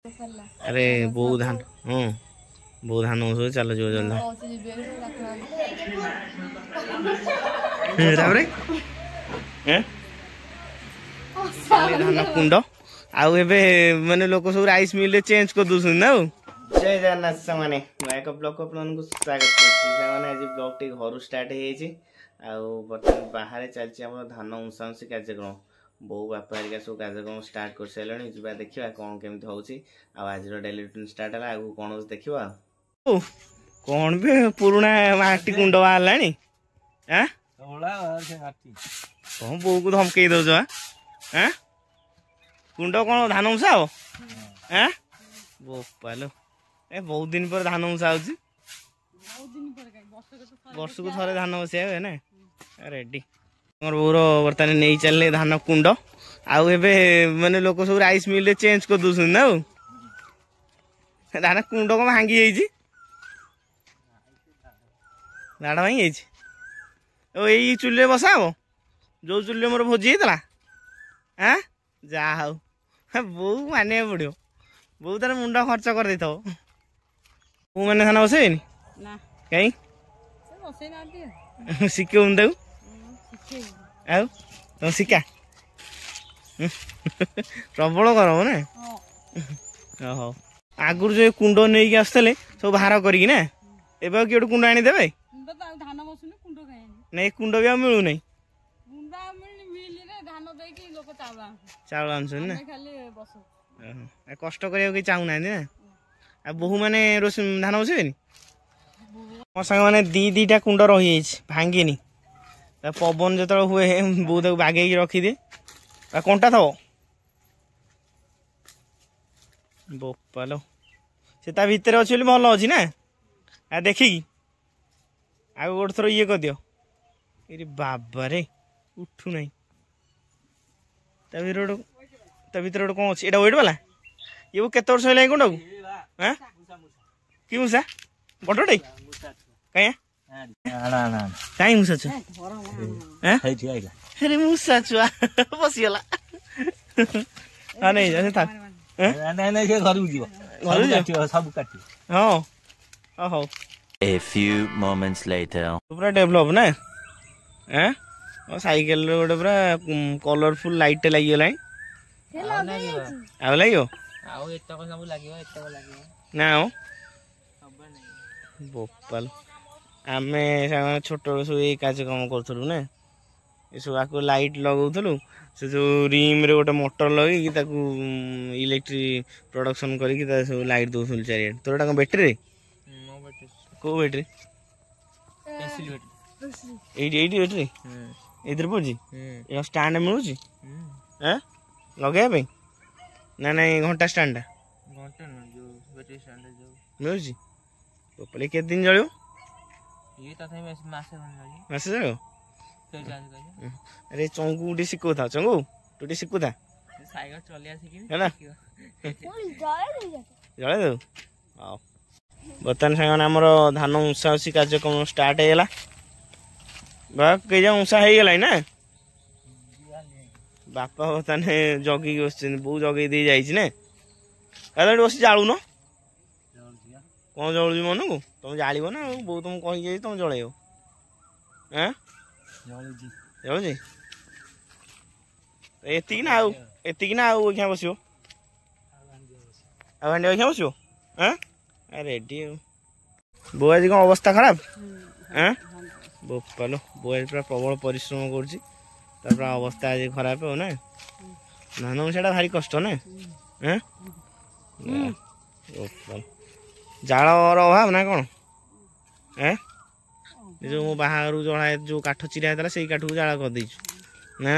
अरे बहु धान बहु धान चलो जो जल्दी धान कुंड आउ माने लोक सब राइस मिल चेंज कर दूसरी ना। जय जगन्नाथ सामाने एक ब्लॉग को आपको स्वागत करने आज ब्लॉग टी घर स्टार्ट बर्तमान बाहर चलती धान उंसाउंसी कार्यक्रम बो बापा हरिका सब कार्यक्रम स्टार्ट कर सारे जा देखा कौन केमी हो आज डेली रूटीन स्टार्ट है आगे कौन देखा कौन भी पुराना माटी कुंड बाहर कौन बो को धमकई दौच कुंड कौन धान उंसा हे बोपालो ए बहुत दिन पर धान उंसा वर्ष को थे धान बसिया है ना रेडी बोर बर्तमान नहीं चलने धान कुंड आउ माने लोक सब राइस मिल चेंज कर दूसरी ना धान कुंड कौन भांगी दाड़ भांगी यही चुल्ले बसा हम जो चुल्ले मोर भोजी होता हाँ जा हाउ बो माने पड़ो बो तार मुंड खर्च कर दे बो मैंने धान बसे कहीं शिखे तुम शिका प्रबल गरम ना हो आगुर जो कुंड नहीं आसते सब बाहर करी ना एवं किए कुंड आनीदे नहीं कुंड भी मिलू नहीं चावल आन कष्ट करने चाहूना ना बहु मैंने धान बसबे मो सांग मैंने दीटा कुंड रही भांगिनी पवन जो हुए बहुत बागे रखीदे कंटा थो बोपालो से भितर अच्छे भल अच्छी ना आ देखिकी आगे गोटे थर ये कर दियो ये बाबा रे उठू ना भर गोटे कौन अच्छी एटा वेट वाला ये केत वर्ष है कुंड को कि मूसा बड़े कहीं कहीं मूसा छुआ अरे मूसा छुआ बसीगला हाँ नहीं जा हाँ A few moments later. पूरा डेवलप ना हैं साइकिल गोटे पूरा कलरफुल लाइट लगी गला लगे ना बोपाल आम छोट सब ये कार्यक्रम करूँ ना ये सब आपको लाइट लगौलु से जो रिम रे गोटे मोटर लगे इलेक्ट्रिक प्रोडक्शन करके सब लाइट दौलु चारिए तोर एटा बैटेरी को बैटेरी बैटेरी इधर पड़ी स्टाण्ड मिलूँ लगे ना नहीं घंटा स्टाण्ड मिलूँ बोपाल के दिन जलो मासे जलो अरे चंगू गोटे शिखु था चंगू टूटे शिखु था जल दे बर्तमान सामान आमर धान उंसा उसी कार्यक्रम स्टार्ट होगा कई जा उंसा हो गला ना बापा बर्तमान जगी बस बो जगे दे जाए बस जालु न कौन जलुची मन को तुम जाल ना बो तुम कही तुम जल जलुची एति ना आउ क्या बस भांडी क्या बस रेडी बो आज कौन अवस्था खराब बोपालो बो आज पूरा प्रबल परिश्रम कर अवस्था आज खराब हो ना धान से भारी कष्ट ना बोपाल जालर अभाव ना कौन जो मो बाहर जड़ा जो काठ चिरा होता से काठ को जाल कर दे ना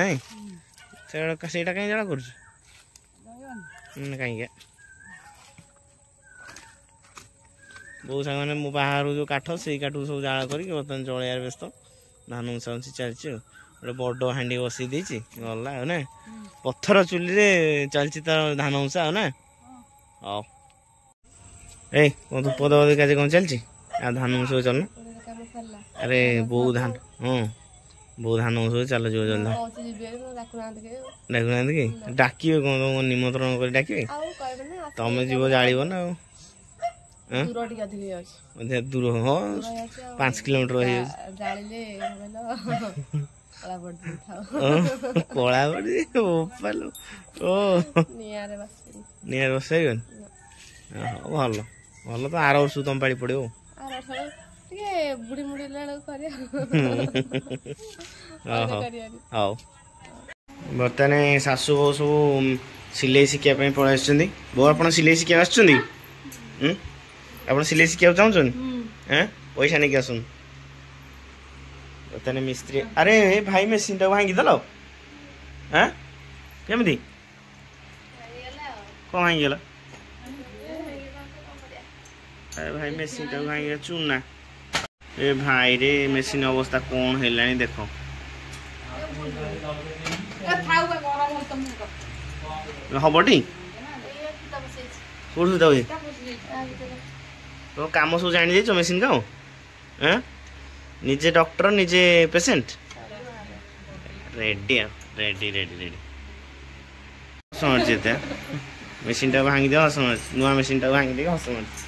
से कहीं जाल कर कहीं बहु सांग मो बाहर जो काठ से काठ सब जाल कर बर्तमान जलयार व्यस्त धान उंसा उंसी चलती गोटे बड़ हांडी बसई देती गला ना पत्थर चुली चलती तार धान उंसा ना हाँ ए कौन धूप दे कौन चलती आ धान उंसा चलना अरे बहु धान ବୋଉ ଧାନ ବସଉ ଚାଲ ଯିବ ଜଲ୍ଦି ଡାକୁନାହାନ୍ତି କି ଡାକିବେ କଣ ତମ ନିମନ୍ତ୍ରଣ କରି ଡାକିବେ ତମେ ଯିବ ଜାଳିବ ନା ଆଉ ଦୂର ହଁ 5 କିଲୋମିଟର ହେଇଯାଉଛି କଳା ପଡି ଓ ନିଆରେ ବସେଇବନି ଭଲ ଭଲ ତ ଆର ବର୍ଷକୁ ତମ ପାଳି ପଡିବ ହଉ ବର୍ତ୍ତମାନ ଶାଶୁ ବୋଉ ସବୁ ସିଲେଇ ଶିଖିବା ପାଇଁ ପଳେଇ ଆସିଛନ୍ତି ବୋଉ ଆପଣ ସିଲେଇ ଶିଖିବାକୁ ଆସିଛନ୍ତି ଆପଣ ସିଲେଇ ଶିଖିବାକୁ ଚାହୁଁଛନ୍ତି ପଇସା ନେଇକି ଆସନ୍ତୁ ବର୍ତ୍ତମାନ ମିସ୍ତ୍ରୀ ଆରେ ଭାଇ ମେସିନଟା ଭାଙ୍ଗିଦେଲ କେମିତି କଣ ଭାଙ୍ଗିଗଲା ଆରେ ଭାଇ ମେସିନଟା ଭାଙ୍ଗିଗଲା ଚୁନା ଏ ଭାଇରେ ମେସିନ ଅବସ୍ଥା କଣ ହେଲାଣି ଦେଖ ହବଟି କୋଉଠି ସୁତା ହୁଏ ତମ କାମ ସବୁ ଜାଣି ଯାଇଛ ମେସିନ କାମ ନିଜେ ଡକ୍ଟର ନିଜେ patient ready ready ready ready ହସ ମାରୁଛି ଏତେ ମେସିନଟା ଭାଙ୍ଗିଦିଅ ହସ ମାରୁଛି ନୂଆ ମେସିନଟା ଭାଙ୍ଗିଦେଇ ହସ ମାରୁଛି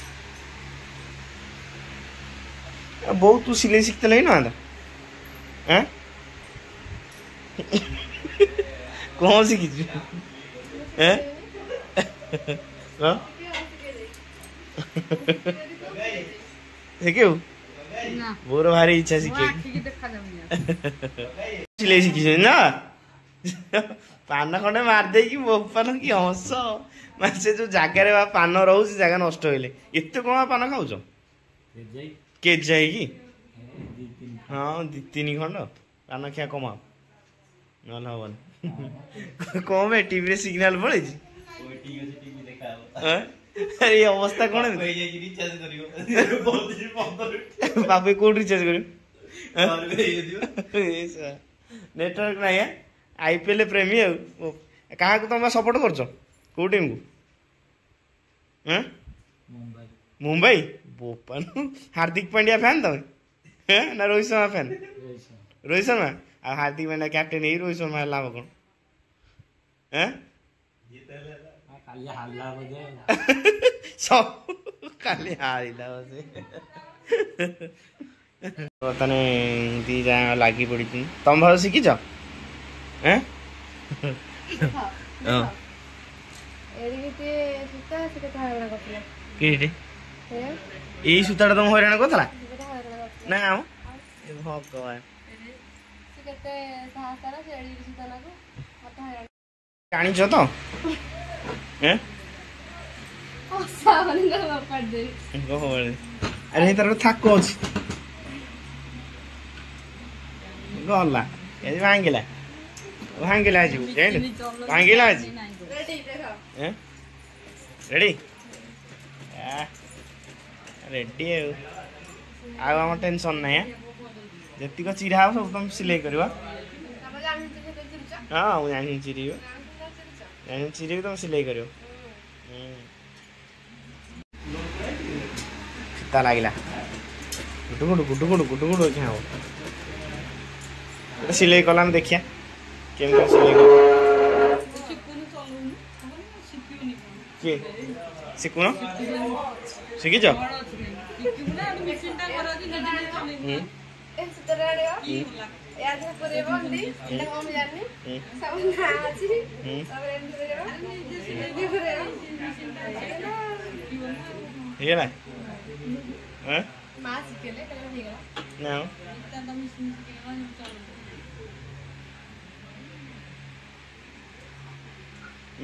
ବୋଉ ତୁ ସିଲେଇ ଶିଖିଥିଲେ ନା କଣ ଶିଖିଛୁ ଶିଖିବୁ ମୋର ଭାରି ଇଚ୍ଛା ଶିଖେ ସିଲେଇ ଶିଖିଛୁ ନା ପାନ ଖଣ୍ଡେ ମାରିଦେଇକି ବୋପାନ କି ହସ ମାନେ ସେ ଯୋଉ ଜାଗାରେ ପାନ ରହୁଛି ଜାଗା ନଷ୍ଟ ହେଲେ ଏତେ କଣ ପାନ ଖାଉଛ କେଜି ଯାଇକି ହଁ 2-3 ଖଣ୍ଡ ପାନ ଖିଆ କମାଅ ନହେଲେ ହବନି କଣ ବେ ଟିଭିରେ ସିଗ୍ନାଲ ପଳେଇଛି ଏ ଅବସ୍ଥା କଣ ବାପୁ କୋଉଠି ରିଚାର୍ଜ କରିବ ନେଟୱାର୍କ ନାହିଁ IPL ପ୍ରେମୀ ଆଉ କାହାକୁ ତମେ ସପୋର୍ଟ କରୁଛ କୋଉ ଟିମକୁ ମୁମ୍ବାଇ ବୋପାନ ହାର୍ଦ୍ଦିକ ପାଣ୍ଡ୍ୟା ଫ୍ୟାନ୍ ତମେ ନା ରୋହିତ ଶର୍ମା ଫ୍ୟାନ୍ ରୋହିତ ଶର୍ମା ଆଉ ହାର୍ଦ୍ଦିକ ପାଣ୍ଡ୍ୟା କ୍ୟାପ୍ଟେନ ହେଇ ରୋହିତ ଶର୍ମା ଲାଭ କଣ କାଲି ହାରିଲା ବର୍ତ୍ତମାନ ଦି ଯା ଲାଗି ପଡିଛି ତମ ଭଲ ଶିଖିଛ ଏଇ ସୂତାଟା ତମ ହଇରାଣ କରୁଥିଲା ନା ଭଗବାନ ଜାଣିଛ ତ ଆରେ ତାର ଥାକ ଅଛି ଗଲା ଭାଙ୍ଗିଲା ଭାଙ୍ଗିଲା ଆଜି ଭାଙ୍ଗିଲା ଆଜି ରେଡି ରେଡି ଆଉ ଆମର ଟେନସନ୍ ନାହିଁ ଯେତିକ ଚିରା ହବ ସବୁ ତମେ ସିଲେଇ କରିବ ହଁ ମୁଁ ଜାଣିନି ଚିରିବ ଜାଣିନି ଚିରିବି ତମେ ସିଲେଇ କରିବ ତା ଲାଗିଲା ଗୁଟୁ ଗୁଟୁ ଗୁଟୁ ଗୁଟୁ ଗୁଟୁ ଗୁଟୁ ଅଛି ହବ ସିଲେଇ କଲା ଦେଖିଆ କେମିତି ସିଲେଇ କର କିଏ ଶିଖୁନ ଶିଖିଛ ହେଇଗଲା ନା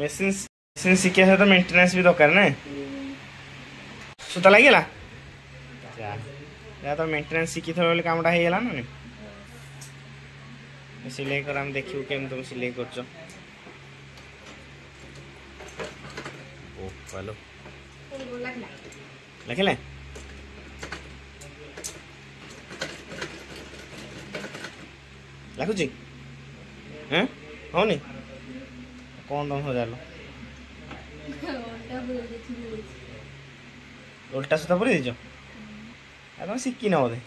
मेसिन शिखिया सहित मेंटेनेंस भी दरकार ना सुता लगे तो मेंटेनेंस शिखी थोड़ा बोले कामटा हो गला ना सिलाई कर हम देखियो केम तुम सिलाई करछ ओ हेलो लखले लाखुची हैं होनी कौन तुम हो जालो उल्टा सुता पूरी दीज तुम शिखी न बोधे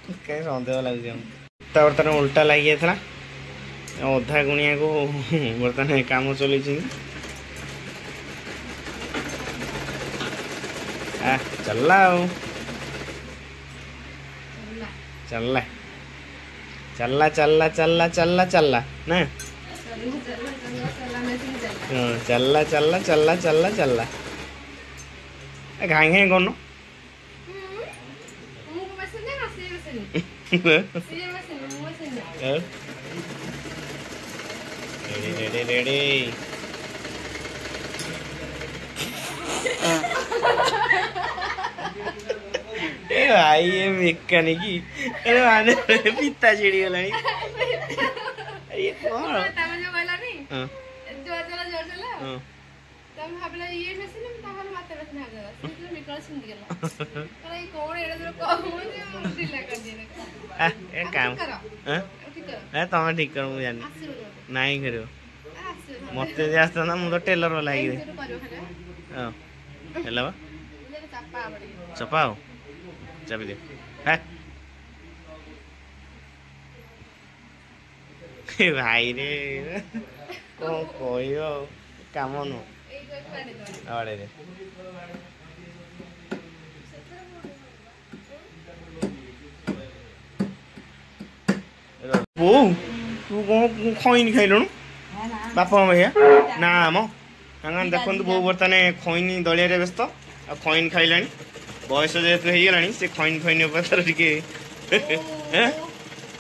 कहीं सन्देह लगे बर्तमान उल्टा लगी जाता अधा गुणिया को बर्तमान काम चल चलला चलला चलला चलला चलला चलला चलला ना चलला चलला चलला चलला चलला घाई घाई कौन रेडी रेडी रेडी भाई ये मेकानिक पिता चिड़ी गला ये कौन तमें ठीक कर मुझे नहीं कर मत आसता ना मुझे टेलर लगे चपाओ चाबी दे भाई रे कौन कह काम नु आड़े रे बो तू कौन खैनी खाइलु बापा भैया ना मो देखो बो बर्तमान खैनी दलिया व्यस्त आ खैनी खाइला बयस जेहेतु हो गला से खैन खैन तार टे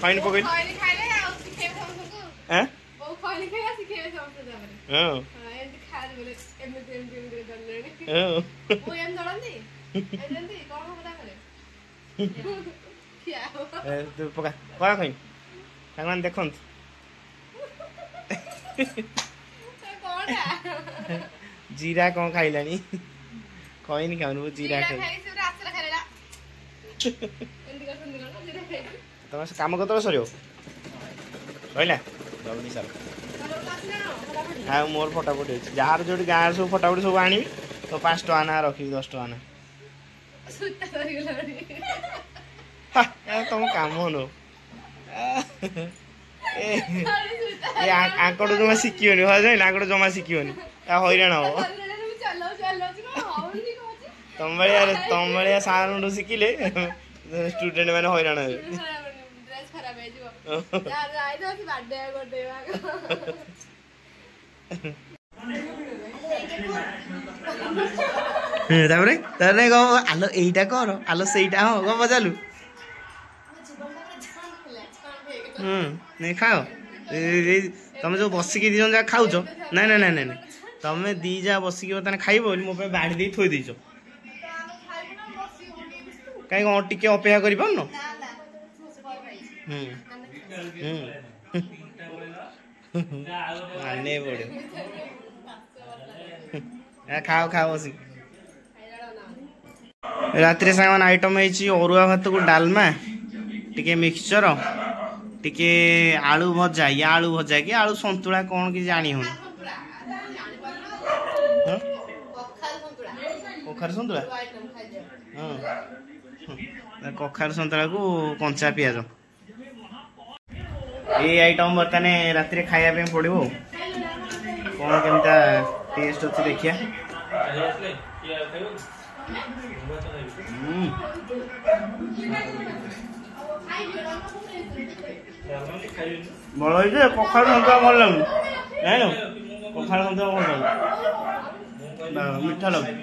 खैन पकड़ पका पका खैन सामान देख जीरा कौन खाइला खैनी खाऊ जीरा खाई तुम कम कत सर सैला जल्दी सर हाँ मोर फटाफट जार जो गाँव सब फटाफट सब आनी तो 5 टका ना रखी 10 टका ना तुम कम नो आंकड़ जमा शिखिबनी हजाई आंकड़ जमा शिखिबनी हईराण हम तुम भाया सारू शिखिले स्टूडेंट मैंने हईराण आलो एटा कर आलो सेटा हाँ गप चालू नहीं खाओ तुम जो बसिक दी जन खाऊ ना ना ना ना तुम दी जा बसिक बर्तमान खाइब मो बाड़ी दे थोई देच कहीं टे अपेक्षा कर पार माने पड़े खाओ खाओ बस रात सामान आइटम है अरुआ भात को डालमा टिके मिक्सचर टिके आलू भजा या आलू भजा कि आलू संतुला कौन कि जानी हो कखार संतुला हाँ कखार संतुला को कंचा पियाज ये आइटम बर्तमान रात खाया पड़ो कौन केमता टेस्ट अच्छे देखिया भल कखार संतुला भल लगुन जान कखार संतुला भल लगे मीठा लगे